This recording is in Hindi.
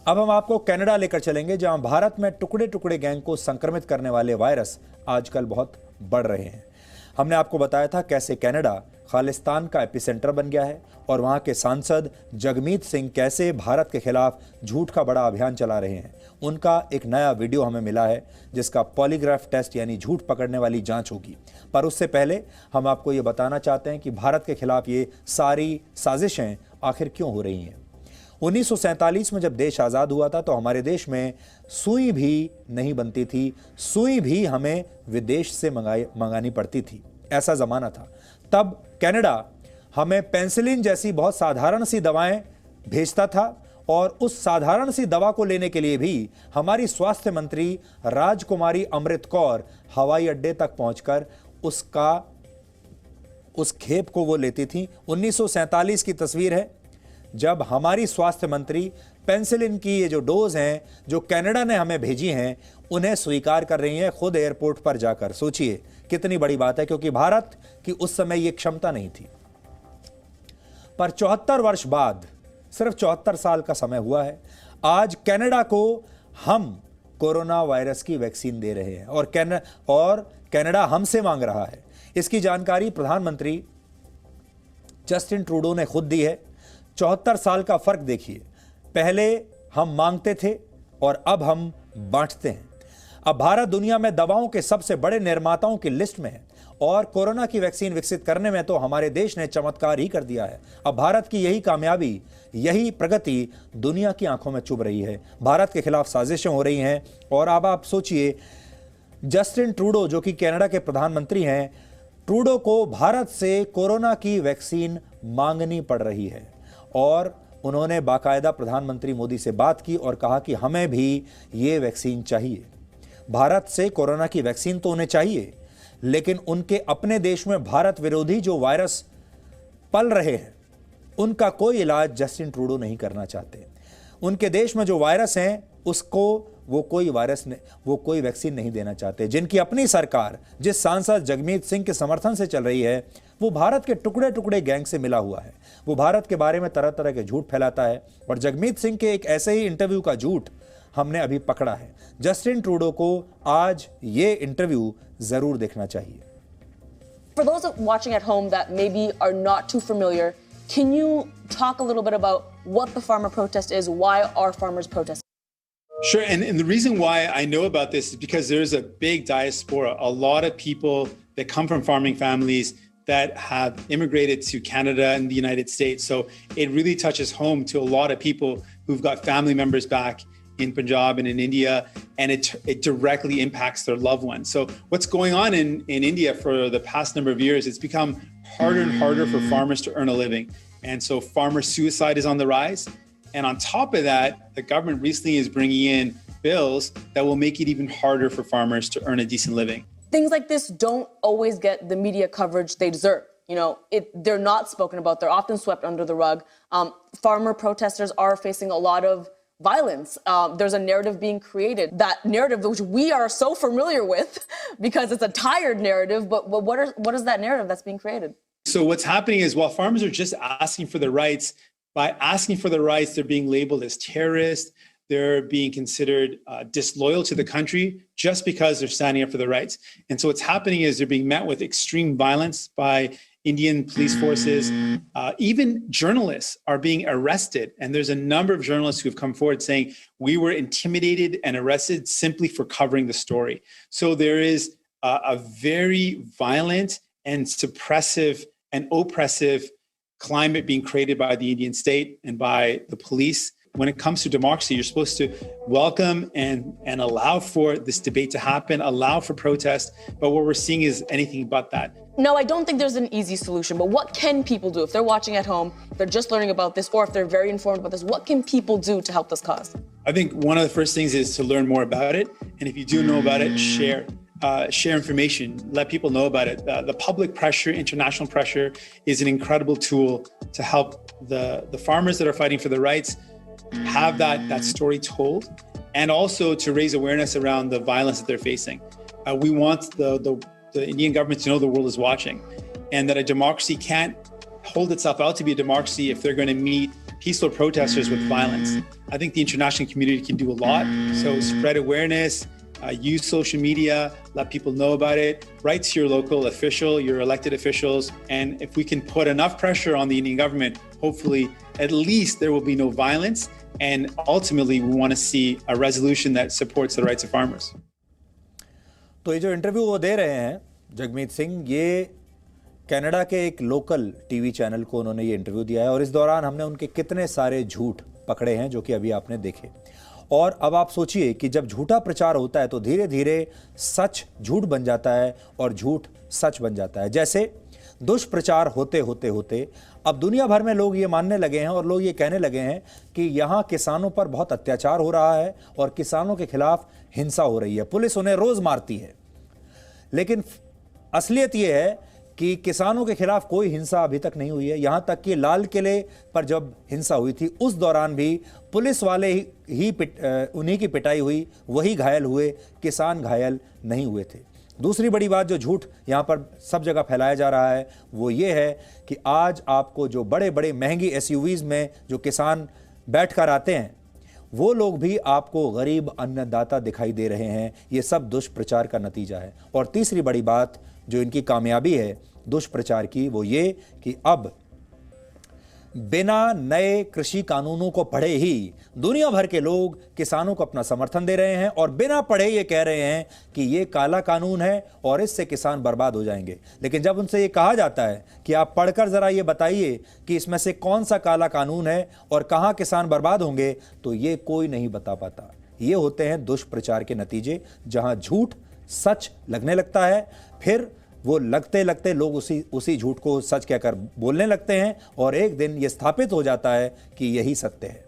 अब हम आपको कनाडा लेकर चलेंगे, जहां भारत में टुकड़े टुकड़े गैंग को संक्रमित करने वाले वायरस आजकल बहुत बढ़ रहे हैं। हमने आपको बताया था कैसे कनाडा खालिस्तान का एपिसेंटर बन गया है और वहां के सांसद जगमीत सिंह कैसे भारत के खिलाफ झूठ का बड़ा अभियान चला रहे हैं। उनका एक नया वीडियो हमें मिला है जिसका पॉलीग्राफ टेस्ट यानी झूठ पकड़ने वाली जांच होगी। पर उससे पहले हम आपको ये बताना चाहते हैं कि भारत के खिलाफ ये सारी साजिशें आखिर क्यों हो रही हैं। 1947 में जब देश आज़ाद हुआ था तो हमारे देश में सुई भी नहीं बनती थी, सुई भी हमें विदेश से मंगानी पड़ती थी। ऐसा ज़माना था। तब कनाडा हमें पेनिसिलिन जैसी बहुत साधारण सी दवाएं भेजता था और उस साधारण सी दवा को लेने के लिए भी हमारी स्वास्थ्य मंत्री राजकुमारी अमृत कौर हवाई अड्डे तक पहुंचकर उस खेप को वो लेती थी। 1947 की तस्वीर है जब हमारी स्वास्थ्य मंत्री पेनिसिलिन की ये जो डोज हैं जो कनाडा ने हमें भेजी हैं उन्हें स्वीकार कर रही हैं खुद एयरपोर्ट पर जाकर। सोचिए कितनी बड़ी बात है, क्योंकि भारत की उस समय ये क्षमता नहीं थी। पर 74 वर्ष बाद, सिर्फ 74 साल का समय हुआ है, आज कनाडा को हम कोरोना वायरस की वैक्सीन दे रहे हैं और कनाडा हमसे मांग रहा है। इसकी जानकारी प्रधानमंत्री जस्टिन ट्रूडो ने खुद दी है। 74 साल का फर्क देखिए, पहले हम मांगते थे और अब हम बांटते हैं। अब भारत दुनिया में दवाओं के सबसे बड़े निर्माताओं की लिस्ट में है और कोरोना की वैक्सीन विकसित करने में तो हमारे देश ने चमत्कार ही कर दिया है। अब भारत की यही कामयाबी, यही प्रगति दुनिया की आंखों में चुभ रही है। भारत के खिलाफ साजिशें हो रही हैं और अब आप सोचिए, जस्टिन ट्रूडो जो कि कनाडा के प्रधानमंत्री हैं, ट्रूडो को भारत से कोरोना की वैक्सीन मांगनी पड़ रही है और उन्होंने बाकायदा प्रधानमंत्री मोदी से बात की और कहा कि हमें भी ये वैक्सीन चाहिए। भारत से कोरोना की वैक्सीन तो उन्हें चाहिए, लेकिन उनके अपने देश में भारत विरोधी जो वायरस पल रहे हैं उनका कोई इलाज जस्टिन ट्रूडो नहीं करना चाहते। उनके देश में जो वायरस हैं उसको वो कोई वैक्सीन नहीं देना चाहते। जिनकी अपनी सरकार, जिस सांसद जगमीत सिंह के समर्थन से चल रही है, वो भारत के टुकड़े टुकड़े गैंग से मिला हुआ है। वो भारत के बारे में तरह तरह के झूठ फैलाता है और जगमीत सिंह के एक ऐसे ही इंटरव्यू का झूठ हमने अभी पकड़ा है। जस्टिन ट्रूडो को आज ये इंटरव्यू जरूर देखना चाहिए। For those watching at home that maybe are not too familiar, can you talk a little bit about what the farmer protest is? Why are farmers protesting? Sure, and the reason why I know about this is because there's a big diaspora, a lot of people that come from farming families that have immigrated to Canada and the United States. So it really touches home to a lot of people who've got family members back in Punjab and in India, and it directly impacts their loved ones. So what's going on in India for the past number of years, it's become harder and harder for farmers to earn a living. And so farmer suicide is on the rise. And on top of that, the government recently is bringing in bills that will make it even harder for farmers to earn a decent living. Things like this don't always get the media coverage they deserve. You know, they're not spoken about. They're often swept under the rug. Farmer protesters are facing a lot of violence. There's a narrative being created. That narrative, which we are so familiar with because it's a tired narrative, but what is that narrative that's being created? So what's happening is while farmers are just asking for their rights, by asking for their rights, they're being labeled as terrorists. They're being considered disloyal to the country just because they're standing up for their rights. And so what's happening is they're being met with extreme violence by Indian police forces. Even journalists are being arrested. And there's a number of journalists who've come forward saying, we were intimidated and arrested simply for covering the story. So there is a very violent and suppressive and oppressive climate being created by the Indian state and by the police. When it comes to democracy, you're supposed to welcome and allow for this debate to happen, allow for protest. But what we're seeing is anything but that. No, I don't think there's an easy solution, but what can people do if they're watching at home, if they're just learning about this, or if they're very informed about this, what can people do to help this cause? I think one of the first things is to learn more about it. And if you do know about it, share information, let people know about it. The public pressure, international pressure is an incredible tool to help the farmers that are fighting for their rights have that story told, and also to raise awareness around the violence that they're facing. We want the Indian government to know the world is watching, and that a democracy can't hold itself out to be a democracy if they're going to meet peaceful protesters with violence. I think the international community can do a lot. So spread awareness, use social media, let people know about it, write to your local official, your elected officials. And if we can put enough pressure on the Indian government, hopefully at least there will be no violence. And ultimately, we want to see a resolution that supports the rights of farmers. तो ये जो इंटरव्यू वो दे रहे हैं जगमीत सिंह, ये कनाडा के एक लोकल टीवी चैनल को उन्होंने ये इंटरव्यू दिया है और इस दौरान हमने उनके कितने सारे झूठ पकड़े हैं जो कि अभी आपने देखे। और अब आप सोचिए कि जब झूठा प्रचार होता है तो धीरे धीरे सच झूठ बन जाता है और झूठ सच बन जाता है। जैसे दुष्प्रचार होते होते होते अब दुनिया भर में लोग ये मानने लगे हैं और लोग ये कहने लगे हैं कि यहाँ किसानों पर बहुत अत्याचार हो रहा है और किसानों के खिलाफ हिंसा हो रही है, पुलिस उन्हें रोज मारती है। लेकिन असलियत ये है कि किसानों के खिलाफ कोई हिंसा अभी तक नहीं हुई है। यहाँ तक कि लाल किले पर जब हिंसा हुई थी उस दौरान भी पुलिस वाले उन्हीं की पिटाई हुई, वही घायल हुए, किसान घायल नहीं हुए थे। दूसरी बड़ी बात जो झूठ यहाँ पर सब जगह फैलाया जा रहा है वो ये है कि आज आपको जो बड़े बड़े महंगी एसयूवीज में जो किसान बैठकर आते हैं वो लोग भी आपको गरीब अन्नदाता दिखाई दे रहे हैं। ये सब दुष्प्रचार का नतीजा है। और तीसरी बड़ी बात जो इनकी कामयाबी है दुष्प्रचार की वो ये कि अब बिना नए कृषि कानूनों को पढ़े ही दुनिया भर के लोग किसानों को अपना समर्थन दे रहे हैं और बिना पढ़े ये कह रहे हैं कि ये काला कानून है और इससे किसान बर्बाद हो जाएंगे। लेकिन जब उनसे ये कहा जाता है कि आप पढ़कर जरा ये बताइए कि इसमें से कौन सा काला कानून है और कहां किसान बर्बाद होंगे, तो ये कोई नहीं बता पाता। ये होते हैं दुष्प्रचार के नतीजे, जहां झूठ सच लगने लगता है, फिर वो लगते लगते लोग उसी झूठ को सच कहकर बोलने लगते हैं और एक दिन ये स्थापित हो जाता है कि यही सत्य है।